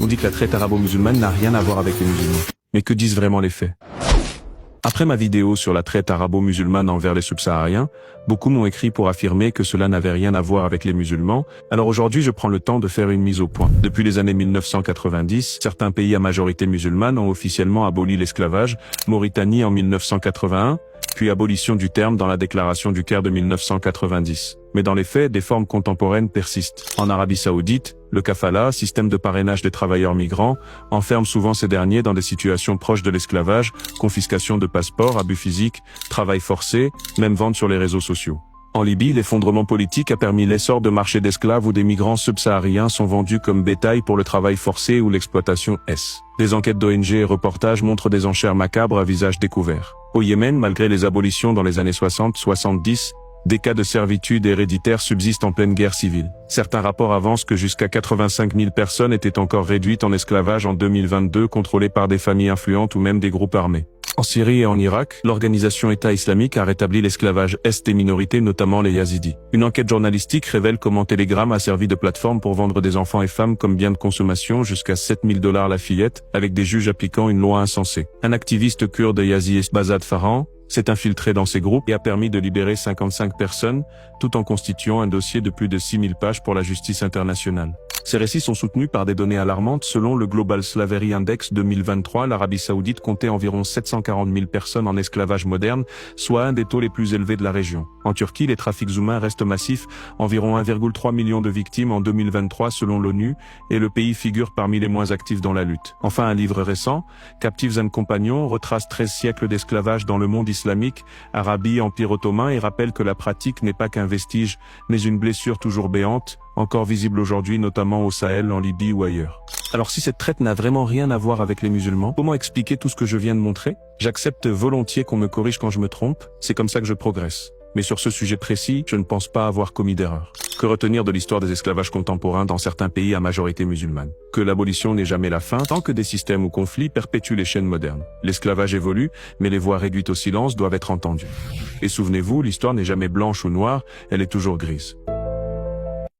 On dit que la traite arabo-musulmane n'a rien à voir avec les musulmans. Mais que disent vraiment les faits? Après ma vidéo sur la traite arabo-musulmane envers les subsahariens, beaucoup m'ont écrit pour affirmer que cela n'avait rien à voir avec les musulmans, alors aujourd'hui je prends le temps de faire une mise au point. Depuis les années 1990, certains pays à majorité musulmane ont officiellement aboli l'esclavage, Mauritanie en 1981, puis abolition du terme dans la déclaration du Caire de 1990. Mais dans les faits, des formes contemporaines persistent. En Arabie Saoudite, le kafala, système de parrainage des travailleurs migrants, enferme souvent ces derniers dans des situations proches de l'esclavage, confiscation de passeports, abus physiques, travail forcé, même vente sur les réseaux sociaux. En Libye, l'effondrement politique a permis l'essor de marchés d'esclaves où des migrants subsahariens sont vendus comme bétail pour le travail forcé ou l'exploitation S. Des enquêtes d'ONG et reportages montrent des enchères macabres à visage découvert. Au Yémen, malgré les abolitions dans les années 60-70, des cas de servitude héréditaire subsistent en pleine guerre civile. Certains rapports avancent que jusqu'à 85 000 personnes étaient encore réduites en esclavage en 2022, contrôlées par des familles influentes ou même des groupes armés. En Syrie et en Irak, l'organisation État islamique a rétabli l'esclavage est des minorités, notamment les Yazidis. Une enquête journalistique révèle comment Telegram a servi de plateforme pour vendre des enfants et femmes comme biens de consommation jusqu'à 7 000 $ la fillette, avec des juges appliquant une loi insensée. Un activiste kurde yazidi, Bazad Farhan, s'est infiltré dans ces groupes et a permis de libérer 55 personnes, tout en constituant un dossier de plus de 6000 pages pour la justice internationale. Ces récits sont soutenus par des données alarmantes. Selon le Global Slavery Index 2023, l'Arabie Saoudite comptait environ 740 000 personnes en esclavage moderne, soit un des taux les plus élevés de la région. En Turquie, les trafics humains restent massifs, environ 1,3 million de victimes en 2023 selon l'ONU, et le pays figure parmi les moins actifs dans la lutte. Enfin, un livre récent, Captives and Compagnons, retrace 13 siècles d'esclavage dans le monde islamique, Arabie, Empire ottoman, et rappelle que la pratique n'est pas qu'un vestige, mais une blessure toujours béante, encore visible aujourd'hui notamment au Sahel, en Libye ou ailleurs. Alors si cette traite n'a vraiment rien à voir avec les musulmans, comment expliquer tout ce que je viens de montrer? J'accepte volontiers qu'on me corrige quand je me trompe, c'est comme ça que je progresse. Mais sur ce sujet précis, je ne pense pas avoir commis d'erreur. Que retenir de l'histoire des esclavages contemporains dans certains pays à majorité musulmane? Que l'abolition n'est jamais la fin, tant que des systèmes ou conflits perpétuent les chaînes modernes. L'esclavage évolue, mais les voix réduites au silence doivent être entendues. Et souvenez-vous, l'histoire n'est jamais blanche ou noire, elle est toujours grise.